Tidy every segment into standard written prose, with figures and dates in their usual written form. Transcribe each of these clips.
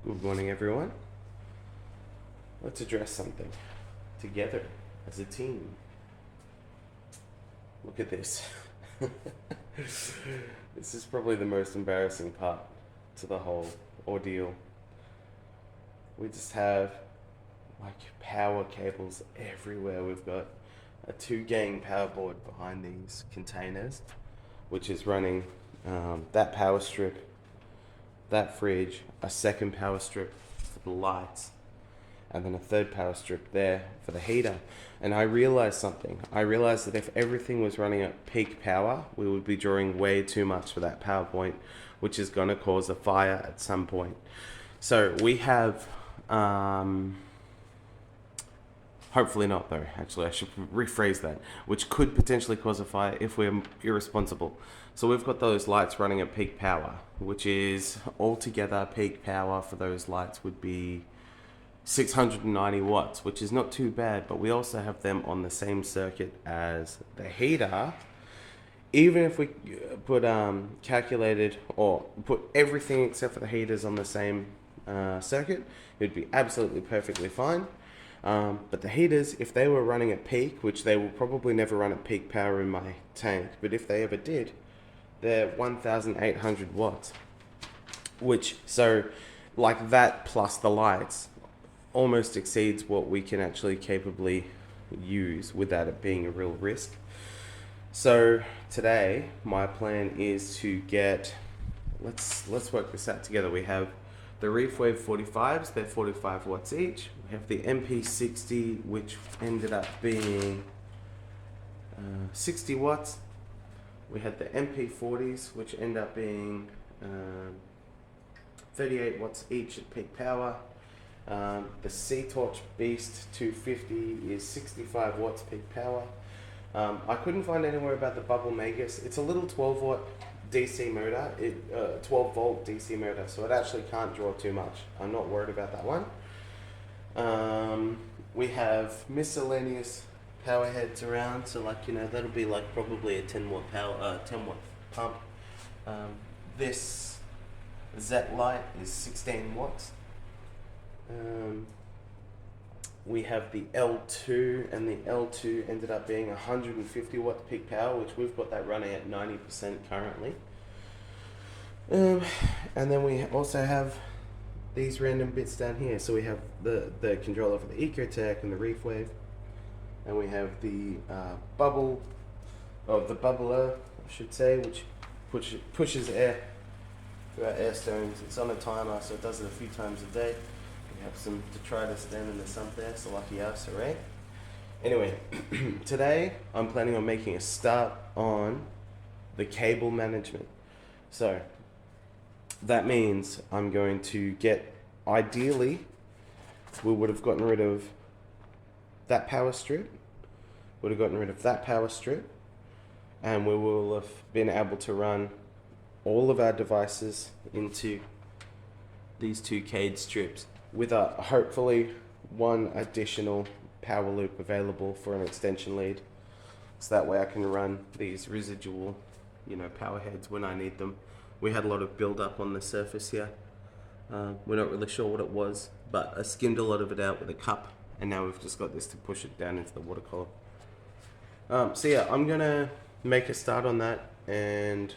Good morning, everyone. Let's address something together as a team. Look at this. This is probably the most embarrassing part to the whole ordeal. We just have like power cables everywhere. We've got a 2 gang power board behind these containers, which is running that power strip, that fridge, a second power strip for the lights, and then a third power strip there for the heater. And I realized something. I realized that if everything was running at peak power, we would be drawing way too much for that power point, which is going to cause a fire at some point. So we have, hopefully not though, actually I should rephrase that, which could potentially cause a fire if we're irresponsible. So we've got those lights running at peak power, which is altogether peak power for those lights would be 690 watts, which is not too bad, but we also have them on the same circuit as the heater. Even if we put calculated or put everything except for the heaters on the same circuit, it would be absolutely perfectly fine. But the heaters, if they were running at peak, which they will probably never run at peak power in my tank, but if they ever did, they're 1,800 watts. Which, so, like that plus the lights almost exceeds what we can actually capably use without it being a real risk. So today, my plan is to get, let's work this out together. We have the ReefWave 45s, they're 45 watts each. We have the MP60, which ended up being 60 watts. We had the MP40s, which end up being 38 watts each at peak power. The Sea-Torch Beast 250 is 65 watts peak power. I couldn't find anywhere about the Bubble Magus. It's a little 12 watt DC motor, 12 volt DC motor, so it actually can't draw too much. I'm not worried about that one. We have miscellaneous power heads around, so like, you know, that'll be like probably a 10 watt power, 10 watt pump. This Z light is 16 watts. We have the L2, and the L2 ended up being 150 watts peak power, which we've got that running at 90% currently. And then we also have these random bits down here. So we have the controller for the Ecotech and the ReefWave, and we have the the bubbler, I should say, which pushes air through our air stones. It's on a timer, so it does it a few times a day. We have some detritus stand in the sump there, so lucky us, alright? Anyway, today I'm planning on making a start on the cable management. So that means I'm going to get, ideally, we would have gotten rid of that power strip, would have gotten rid of that power strip, and we will have been able to run all of our devices into these 2 CADE strips with a hopefully one additional power loop available for an extension lead, so that way I can run these residual, you know, power heads when I need them. We had a lot of build up on the surface here. We're not really sure what it was, but I skimmed a lot of it out with a cup, and now we've just got this to push it down into the water column. So yeah, I'm gonna make a start on that, and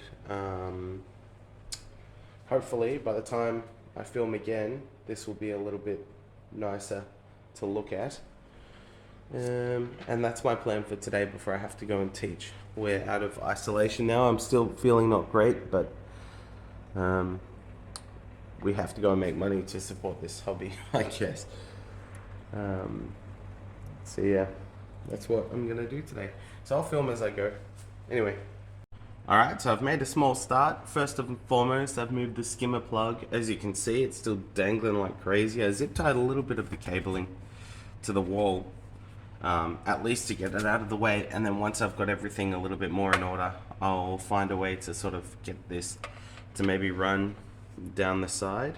hopefully by the time I film again, this will be a little bit nicer to look at. And that's my plan for today before I have to go and teach. We're out of isolation now. I'm still feeling not great, but we have to go and make money to support this hobby, I guess. So yeah, that's what I'm gonna do today. So I'll film as I go. Anyway. Alright, so I've made a small start. First and foremost, I've moved the skimmer plug. As you can see, it's still dangling like crazy. I zip tied a little bit of the cabling to the wall, at least to get it out of the way, and then once I've got everything a little bit more in order, I'll find a way to sort of get this to maybe run down the side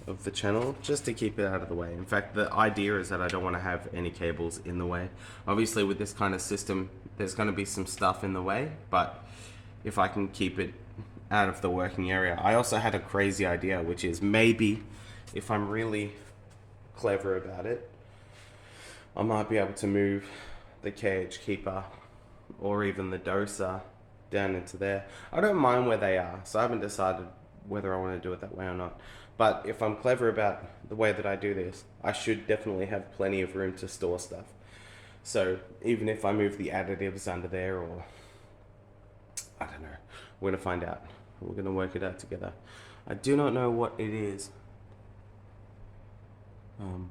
of the channel, just to keep it out of the way. In fact, the idea is that I don't want to have any cables in the way. Obviously with this kind of system, there's going to be some stuff in the way, but if I can keep it out of the working area. I also had a crazy idea, which is maybe if I'm really clever about it, I might be able to move the KH Keeper or even the Doser down into there. I don't mind where they are, so I haven't decided whether I want to do it that way or not. But if I'm clever about the way that I do this, I should definitely have plenty of room to store stuff. So even if I move the additives under there, or I don't know, we're going to find out. We're going to work it out together. I do not know what it is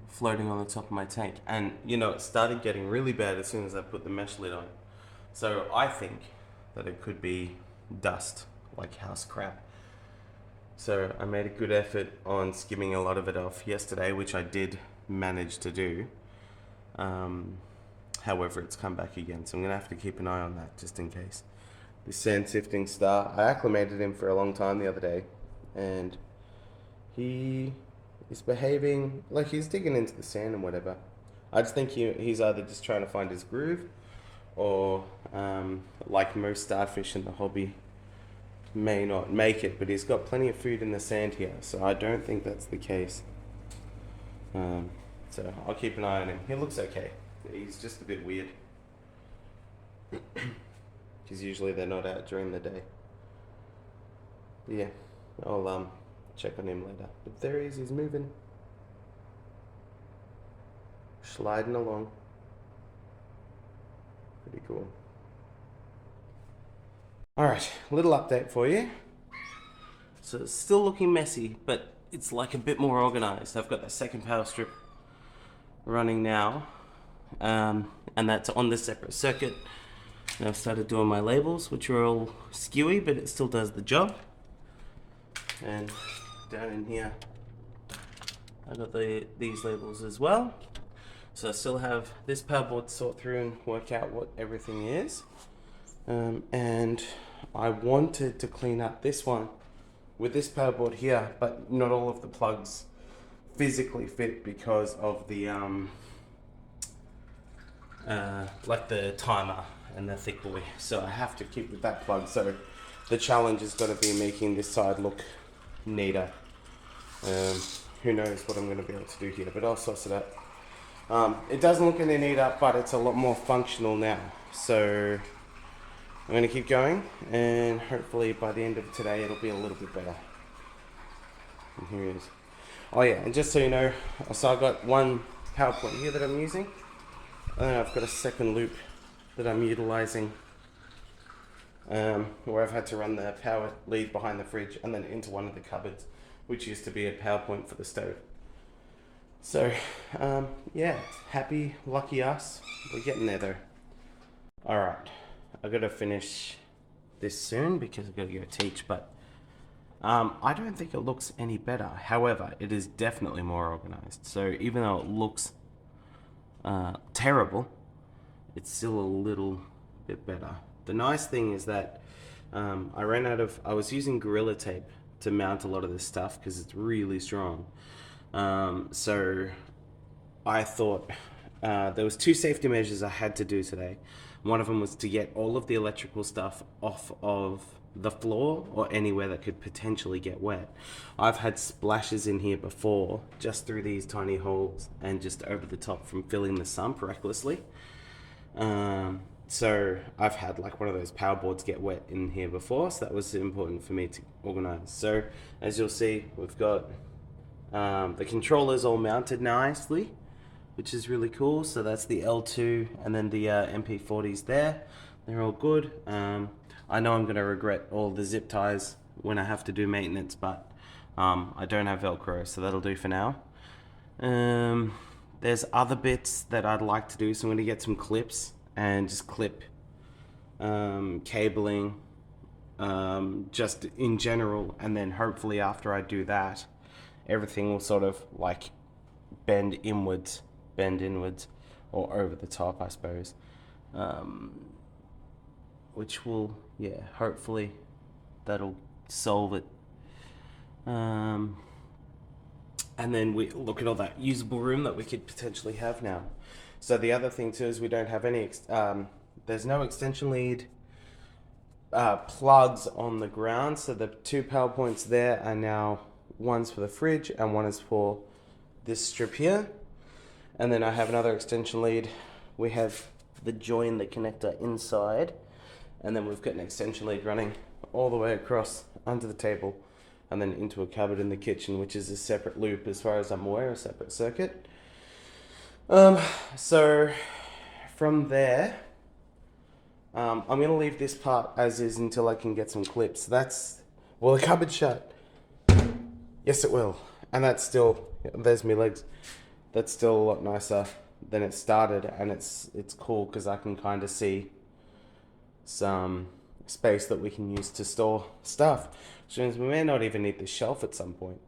floating on the top of my tank. And, you know, it started getting really bad as soon as I put the mesh lid on. So I think that it could be dust, like house crap. So I made a good effort on skimming a lot of it off yesterday, which I did manage to do. However, it's come back again, so I'm going to have to keep an eye on that just in case. The sand sifting star, I acclimated him for a long time the other day, and he is behaving like he's digging into the sand and whatever. I just think he's either just trying to find his groove, or like most starfish in the hobby, may not make it, but he's got plenty of food in the sand here, so I don't think that's the case. So I'll keep an eye on him. He looks okay. He's just a bit weird. Because usually they're not out during the day. Yeah, I'll check on him later. But there he is, he's moving. Sliding along. Pretty cool. Alright, a little update for you. So it's still looking messy, but it's like a bit more organized. I've got the second power strip running now. And that's on this separate circuit. And I've started doing my labels, which are all skewy, but it still does the job. And down in here, I got these labels as well. So I still have this power board to sort through and work out what everything is. And I wanted to clean up this one with this power board here, but not all of the plugs physically fit because of the like the timer and the thick boy. So I have to keep with that plug. So the challenge is going to be making this side look neater. Who knows what I'm going to be able to do here, but I'll suss it out. It doesn't look any neater, but it's a lot more functional now. So I'm going to keep going, and hopefully by the end of today it'll be a little bit better. And here it is. Oh yeah, and just so you know, so I've got one PowerPoint here that I'm using, and then I've got a second loop that I'm utilizing, where I've had to run the power lead behind the fridge and then into one of the cupboards, which used to be a PowerPoint for the stove. So, yeah, happy, lucky us. We're getting there though. Alright, I've got to finish this soon because I've got to go teach, but I don't think it looks any better. However, it is definitely more organized. So even though it looks terrible, it's still a little bit better. The nice thing is that I was using Gorilla Tape to mount a lot of this stuff because it's really strong. So I thought there was 2 safety measures I had to do today. One of them was to get all of the electrical stuff off of the floor or anywhere that could potentially get wet. I've had splashes in here before, just through these tiny holes and just over the top from filling the sump recklessly. So I've had like one of those power boards get wet in here before, so that was important for me to organize. So as you'll see, we've got the controllers all mounted nicely, which is really cool. So that's the L2 and then the MP40s there. They're all good. I know I'm going to regret all the zip ties when I have to do maintenance, but I don't have Velcro, so that'll do for now. There's other bits that I'd like to do, so I'm going to get some clips and just clip cabling just in general, and then hopefully after I do that, everything will sort of like bend inwards, or over the top, I suppose. Which will, yeah, hopefully that'll solve it. And then we look at all that usable room that we could potentially have now. So the other thing too is we don't have any, there's no extension lead plugs on the ground. So the 2 power points there are now one's for the fridge and one is for this strip here. And then I have another extension lead. We have the join, the connector inside, and then we've got an extension lead running all the way across under the table and then into a cupboard in the kitchen, which is a separate loop as far as I'm aware, a separate circuit. So from there, I'm going to leave this part as is until I can get some clips. Will the cupboard shut? Yes, it will. And that's still, there's my legs. That's still a lot nicer than it started, and it's cool because I can kind of see some space that we can use to store stuff, which means we may not even need this shelf at some point.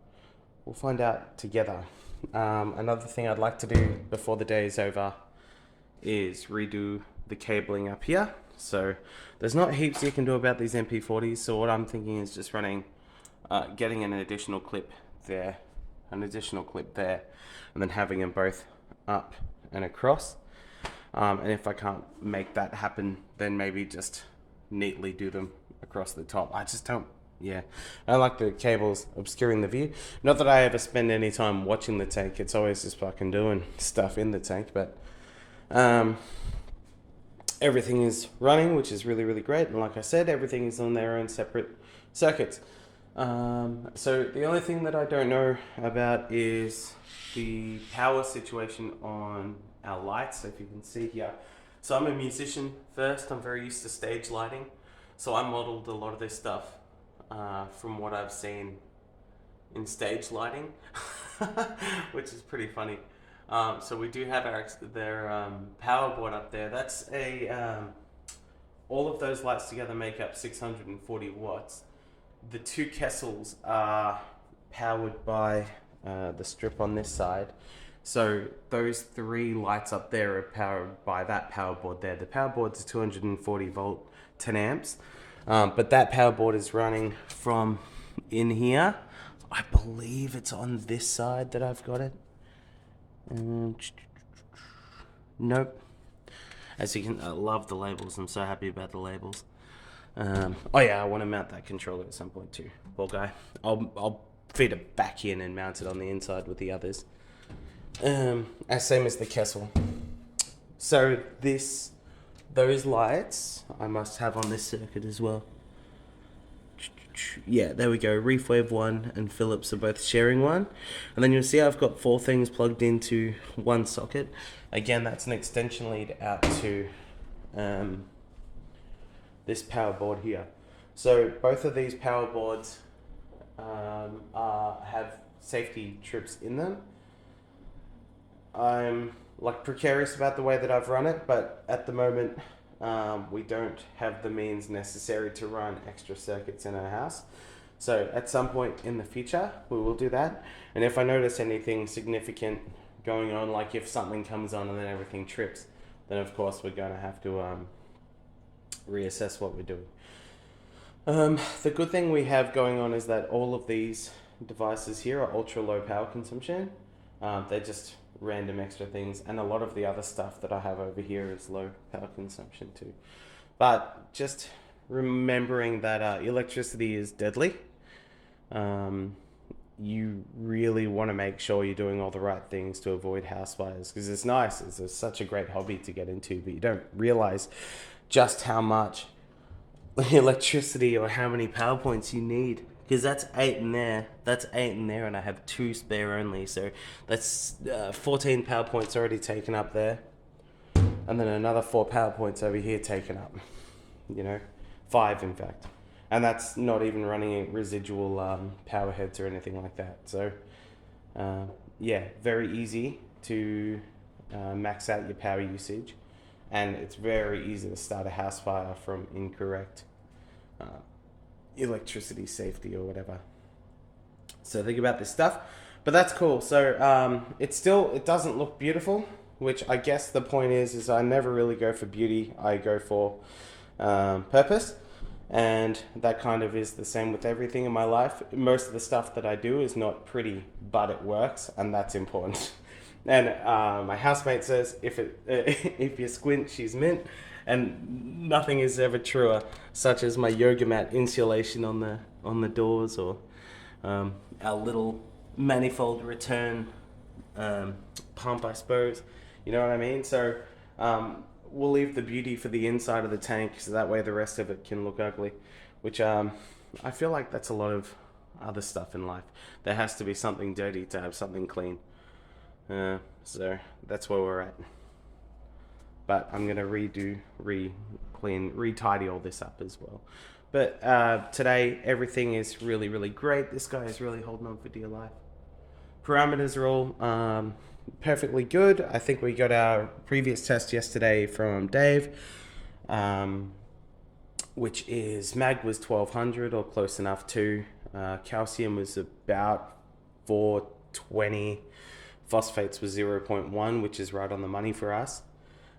We'll find out together. Another thing I'd like to do before the day is over is redo the cabling up here. So there's not heaps you can do about these MP40s, so what I'm thinking is just getting an additional clip there, and then having them both up and across. And if I can't make that happen, then maybe just neatly do them across the top. I don't like the cables obscuring the view. Not that I ever spend any time watching the tank, it's always just fucking doing stuff in the tank, but everything is running, which is really, really great. And like I said, everything is on their own separate circuits. So the only thing that I don't know about is the power situation on our lights. So if you can see here, so I'm a musician first. I'm very used to stage lighting, so I modeled a lot of this stuff from what I've seen in stage lighting, which is pretty funny. So we do have their power board up there. That's all of those lights together make up 640 watts. The two Kessels are powered by the strip on this side. So those three lights up there are powered by that power board there. The power board's a 240 volt, 10 amps. But that power board is running from in here. I believe it's on this side that I've got it. Nope. As you can, I love the labels. I'm so happy about the labels. Oh yeah, I want to mount that controller at some point too. Poor guy. I'll feed it back in and mount it on the inside with the others. Same as the Kessel. So those lights I must have on this circuit as well. Yeah, there we go. ReefWave 1 and Philips are both sharing one. And then you'll see I've got 4 things plugged into one socket. Again, that's an extension lead out to this power board here. So both of these power boards have safety trips in them. I'm precarious about the way that I've run it, but at the moment we don't have the means necessary to run extra circuits in our house. So at some point in the future, we will do that. And if I notice anything significant going on, like if something comes on and then everything trips, then of course we're going to have to reassess what we're doing. The good thing we have going on is that all of these devices here are ultra low power consumption. They're just random extra things, and a lot of the other stuff that I have over here is low power consumption too. But just remembering that electricity is deadly. You really want to make sure you're doing all the right things to avoid house fires, because it's nice. It's such a great hobby to get into, but you don't realize just how much electricity or how many power points you need. Because that's 8 in there, and I have 2 spare only, so that's 14 power points already taken up there, and then another 4 power points over here taken up, 5 in fact, and that's not even running residual power heads or anything like that. So yeah, very easy to max out your power usage, and it's very easy to start a house fire from incorrect electricity safety or whatever. So think about this stuff, but that's cool. So it doesn't look beautiful, which I guess the point is I never really go for beauty. I go for purpose, and that kind of is the same with everything in my life. Most of the stuff that I do is not pretty, but it works, and that's important. And my housemate says if you squint, she's mint. And nothing is ever truer, such as my yoga mat insulation on the doors, or our little manifold return pump, I suppose. You know what I mean? So we'll leave the beauty for the inside of the tank, so that way the rest of it can look ugly. Which I feel like that's a lot of other stuff in life. There has to be something dirty to have something clean. So that's where we're at. But I'm gonna retidy all this up as well. But today everything is really, really great. This guy is really holding on for dear life. Parameters are all perfectly good. I think we got our previous test yesterday from Dave, which is mag was 1200 or close enough to. Calcium was about 420. Phosphates was 0.1, which is right on the money for us.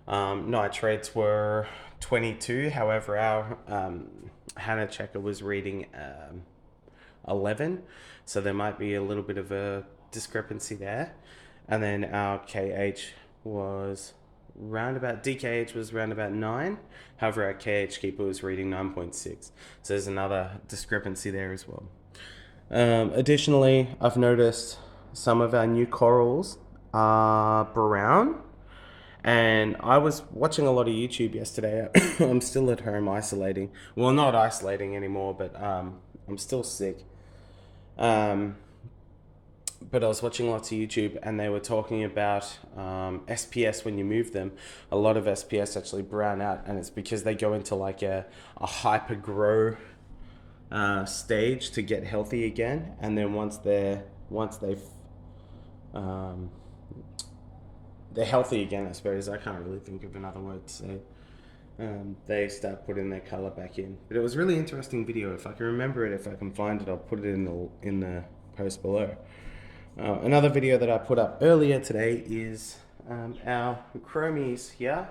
Nitrates were 22. However, our Hannah checker was reading 11. So there might be a little bit of a discrepancy there. And then our KH was DKH was round about 9. However, our KH keeper was reading 9.6. So there's another discrepancy there as well. Additionally, I've noticed some of our new corals are brown. And I was watching a lot of YouTube yesterday. I'm still at home isolating. Well, not isolating anymore, but I'm still sick. But I was watching lots of YouTube, and they were talking about SPS when you move them. A lot of SPS actually brown out, and it's because they go into like a hyper grow stage to get healthy again, and then once they're healthy again, I suppose. I can't really think of another word to say. They start putting their color back in. But it was a really interesting video. If I can remember it, if I can find it, I'll put it in the post below. Another video that I put up earlier today is our chromies here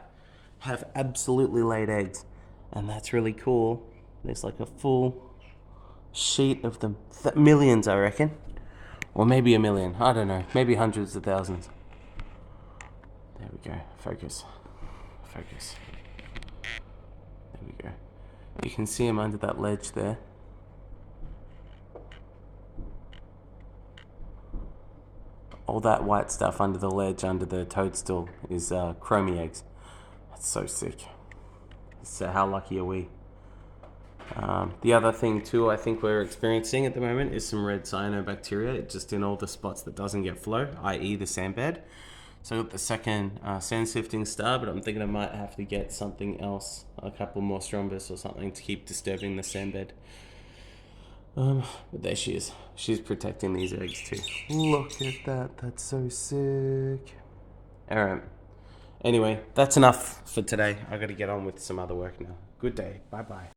have absolutely laid eggs, and that's really cool. There's like a full sheet of them. Millions, I reckon. Or maybe a million. I don't know. Maybe hundreds of thousands. There we go. Focus. Focus. There we go. You can see them under that ledge there. All that white stuff under the ledge, under the toadstool, is chromie eggs. That's so sick. So how lucky are we? The other thing too, I think we're experiencing at the moment is some red cyanobacteria, just in all the spots that doesn't get flow, i.e. the sand bed. So I got the second sand sifting star, but I'm thinking I might have to get something else, a couple more strombus or something to keep disturbing the sand bed. But there she is. She's protecting these eggs too. Look at that. That's so sick. Alright. Anyway, that's enough for today. I gotta get on with some other work now. Good day. Bye-bye.